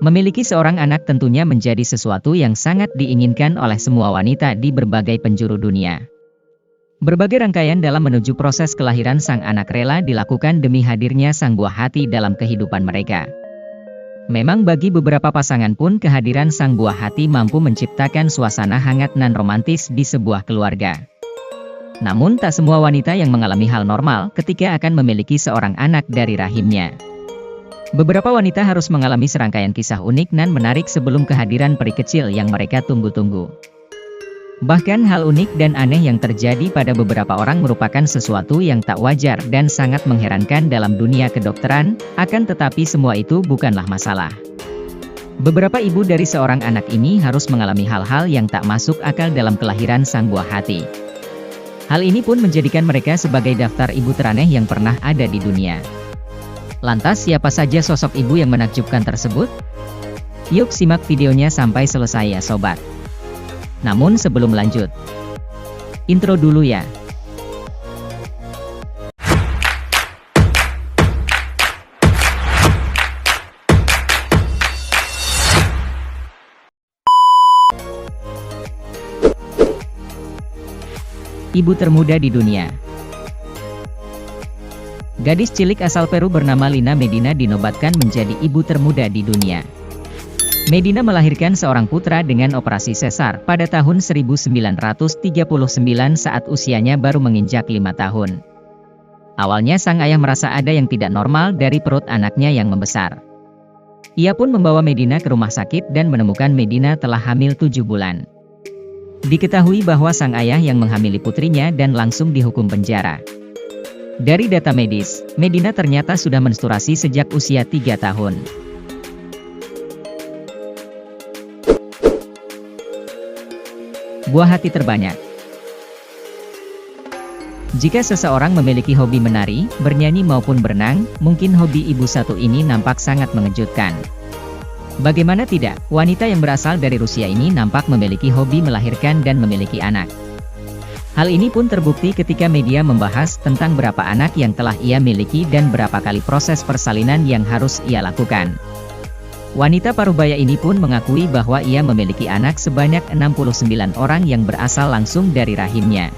Memiliki seorang anak tentunya menjadi sesuatu yang sangat diinginkan oleh semua wanita di berbagai penjuru dunia. Berbagai rangkaian dalam menuju proses kelahiran sang anak rela dilakukan demi hadirnya sang buah hati dalam kehidupan mereka. Memang bagi beberapa pasangan pun kehadiran sang buah hati mampu menciptakan suasana hangat nan romantis di sebuah keluarga. Namun tak semua wanita yang mengalami hal normal ketika akan memiliki seorang anak dari rahimnya. Beberapa wanita harus mengalami serangkaian kisah unik nan menarik sebelum kehadiran peri kecil yang mereka tunggu-tunggu. Bahkan hal unik dan aneh yang terjadi pada beberapa orang merupakan sesuatu yang tak wajar dan sangat mengherankan dalam dunia kedokteran, akan tetapi semua itu bukanlah masalah. Beberapa ibu dari seorang anak ini harus mengalami hal-hal yang tak masuk akal dalam kelahiran sang buah hati. Hal ini pun menjadikan mereka sebagai daftar ibu teraneh yang pernah ada di dunia. Lantas siapa saja sosok ibu yang menakjubkan tersebut? Yuk simak videonya sampai selesai ya sobat. Namun sebelum lanjut, intro dulu ya. Ibu termuda di dunia. Gadis cilik asal Peru bernama Lina Medina dinobatkan menjadi ibu termuda di dunia. Medina melahirkan seorang putra dengan operasi sesar pada tahun 1939 saat usianya baru menginjak 5 tahun. Awalnya sang ayah merasa ada yang tidak normal dari perut anaknya yang membesar. Ia pun membawa Medina ke rumah sakit dan menemukan Medina telah hamil 7 bulan. Diketahui bahwa sang ayah yang menghamili putrinya dan langsung dihukum penjara. Dari data medis, Medina ternyata sudah menstruasi sejak usia 3 tahun. Buah hati terbanyak. Jika seseorang memiliki hobi menari, bernyanyi maupun berenang, mungkin hobi ibu satu ini nampak sangat mengejutkan. Bagaimana tidak, wanita yang berasal dari Rusia ini nampak memiliki hobi melahirkan dan memiliki anak. Hal ini pun terbukti ketika media membahas tentang berapa anak yang telah ia miliki dan berapa kali proses persalinan yang harus ia lakukan. Wanita parubaya ini pun mengakui bahwa ia memiliki anak sebanyak 69 orang yang berasal langsung dari rahimnya.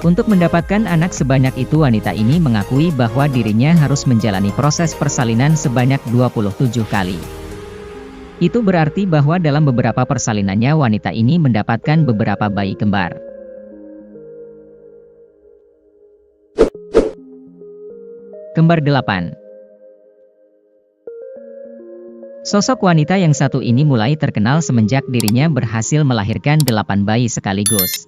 Untuk mendapatkan anak sebanyak itu wanita ini mengakui bahwa dirinya harus menjalani proses persalinan sebanyak 27 kali. Itu berarti bahwa dalam beberapa persalinannya wanita ini mendapatkan beberapa bayi kembar. Kembar 8. Sosok wanita yang satu ini mulai terkenal semenjak dirinya berhasil melahirkan 8 bayi sekaligus.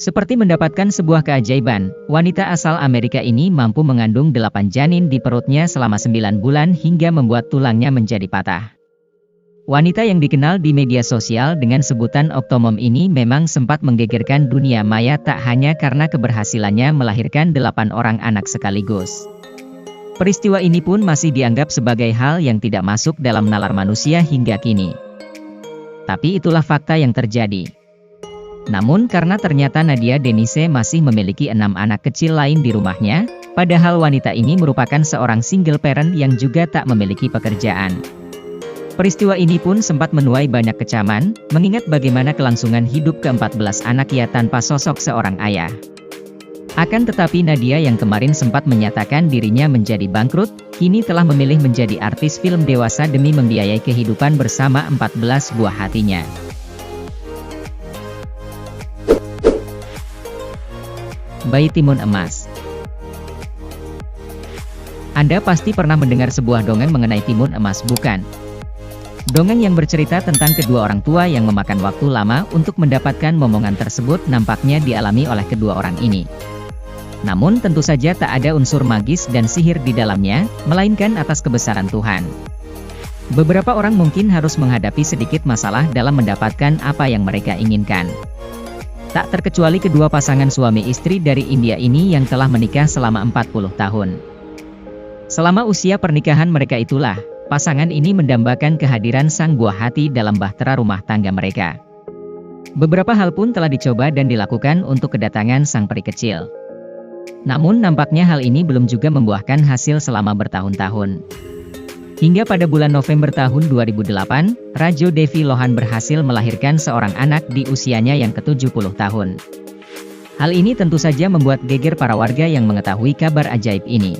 Seperti mendapatkan sebuah keajaiban, wanita asal Amerika ini mampu mengandung 8 janin di perutnya selama 9 bulan hingga membuat tulangnya menjadi patah. Wanita yang dikenal di media sosial dengan sebutan Octomom ini memang sempat menggegerkan dunia maya tak hanya karena keberhasilannya melahirkan 8 orang anak sekaligus. Peristiwa ini pun masih dianggap sebagai hal yang tidak masuk dalam nalar manusia hingga kini. Tapi itulah fakta yang terjadi. Namun karena ternyata Nadia Denise masih memiliki 6 anak kecil lain di rumahnya, padahal wanita ini merupakan seorang single parent yang juga tak memiliki pekerjaan. Peristiwa ini pun sempat menuai banyak kecaman, mengingat bagaimana kelangsungan hidup ke-14 anak ia tanpa sosok seorang ayah. Akan tetapi Nadia yang kemarin sempat menyatakan dirinya menjadi bangkrut, kini telah memilih menjadi artis film dewasa demi membiayai kehidupan bersama 14 buah hatinya. Bayi timun emas. Anda pasti pernah mendengar sebuah dongeng mengenai timun emas, bukan? Dongeng yang bercerita tentang kedua orang tua yang memakan waktu lama untuk mendapatkan momongan tersebut nampaknya dialami oleh kedua orang ini. Namun tentu saja tak ada unsur magis dan sihir di dalamnya, melainkan atas kebesaran Tuhan. Beberapa orang mungkin harus menghadapi sedikit masalah dalam mendapatkan apa yang mereka inginkan. Tak terkecuali kedua pasangan suami istri dari India ini yang telah menikah selama 40 tahun. Selama usia pernikahan mereka itulah, pasangan ini mendambakan kehadiran sang buah hati dalam bahtera rumah tangga mereka. Beberapa hal pun telah dicoba dan dilakukan untuk kedatangan sang peri kecil. Namun nampaknya hal ini belum juga membuahkan hasil selama bertahun-tahun. Hingga pada bulan November tahun 2008, Rajo Devi Lohan berhasil melahirkan seorang anak di usianya yang ke-70 tahun. Hal ini tentu saja membuat geger para warga yang mengetahui kabar ajaib ini.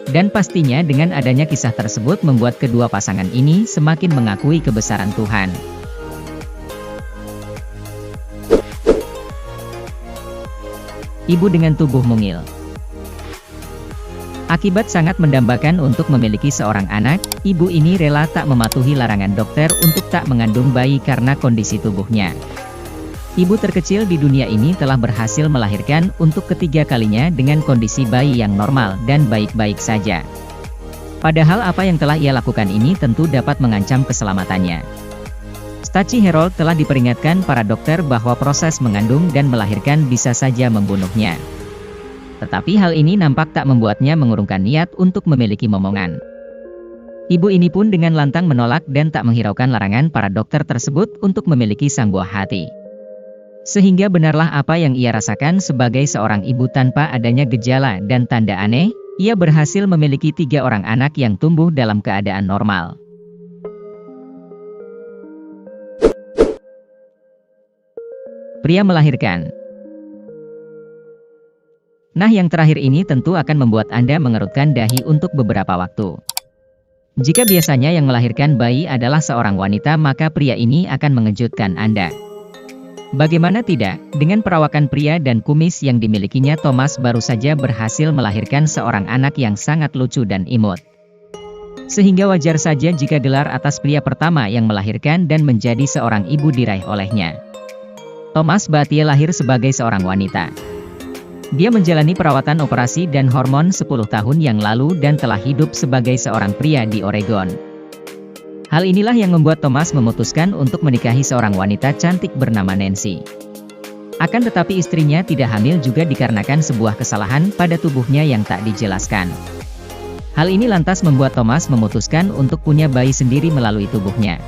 Dan pastinya dengan adanya kisah tersebut membuat kedua pasangan ini semakin mengakui kebesaran Tuhan. Ibu dengan tubuh mungil. Akibat sangat mendambakan untuk memiliki seorang anak, ibu ini rela tak mematuhi larangan dokter untuk tak mengandung bayi karena kondisi tubuhnya. Ibu terkecil di dunia ini telah berhasil melahirkan untuk ketiga kalinya dengan kondisi bayi yang normal dan baik-baik saja. Padahal apa yang telah ia lakukan ini tentu dapat mengancam keselamatannya. Staci Herold telah diperingatkan para dokter bahwa proses mengandung dan melahirkan bisa saja membunuhnya. Tetapi hal ini nampak tak membuatnya mengurungkan niat untuk memiliki momongan. Ibu ini pun dengan lantang menolak dan tak menghiraukan larangan para dokter tersebut untuk memiliki sang buah hati. Sehingga benarlah apa yang ia rasakan sebagai seorang ibu tanpa adanya gejala dan tanda aneh, ia berhasil memiliki 3 orang anak yang tumbuh dalam keadaan normal. Pria melahirkan. Nah, yang terakhir ini tentu akan membuat Anda mengerutkan dahi untuk beberapa waktu. Jika biasanya yang melahirkan bayi adalah seorang wanita, maka pria ini akan mengejutkan Anda. Bagaimana tidak, dengan perawakan pria dan kumis yang dimilikinya, Thomas baru saja berhasil melahirkan seorang anak yang sangat lucu dan imut. Sehingga wajar saja jika gelar atas pria pertama yang melahirkan dan menjadi seorang ibu diraih olehnya. Thomas Batier lahir sebagai seorang wanita. Dia menjalani perawatan operasi dan hormon 10 tahun yang lalu dan telah hidup sebagai seorang pria di Oregon. Hal inilah yang membuat Thomas memutuskan untuk menikahi seorang wanita cantik bernama Nancy. Akan tetapi istrinya tidak hamil juga dikarenakan sebuah kesalahan pada tubuhnya yang tak dijelaskan. Hal ini lantas membuat Thomas memutuskan untuk punya bayi sendiri melalui tubuhnya.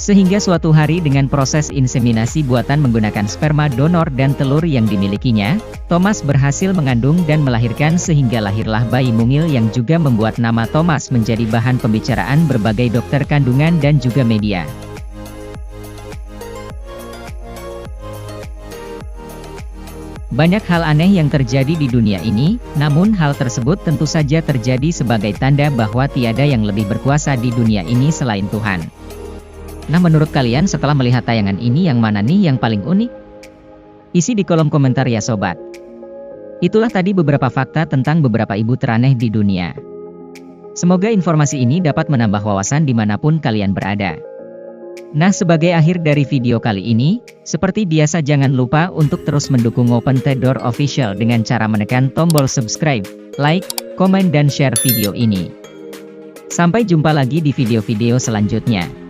Sehingga suatu hari dengan proses inseminasi buatan menggunakan sperma donor dan telur yang dimilikinya, Thomas berhasil mengandung dan melahirkan sehingga lahirlah bayi mungil yang juga membuat nama Thomas menjadi bahan pembicaraan berbagai dokter kandungan dan juga media. Banyak hal aneh yang terjadi di dunia ini, namun hal tersebut tentu saja terjadi sebagai tanda bahwa tiada yang lebih berkuasa di dunia ini selain Tuhan. Nah, menurut kalian setelah melihat tayangan ini yang mana nih yang paling unik? Isi di kolom komentar ya sobat. Itulah tadi beberapa fakta tentang beberapa ibu teraneh di dunia. Semoga informasi ini dapat menambah wawasan dimanapun kalian berada. Nah, sebagai akhir dari video kali ini, seperti biasa jangan lupa untuk terus mendukung Open The Door Official dengan cara menekan tombol subscribe, like, komen dan share video ini. Sampai jumpa lagi di video-video selanjutnya.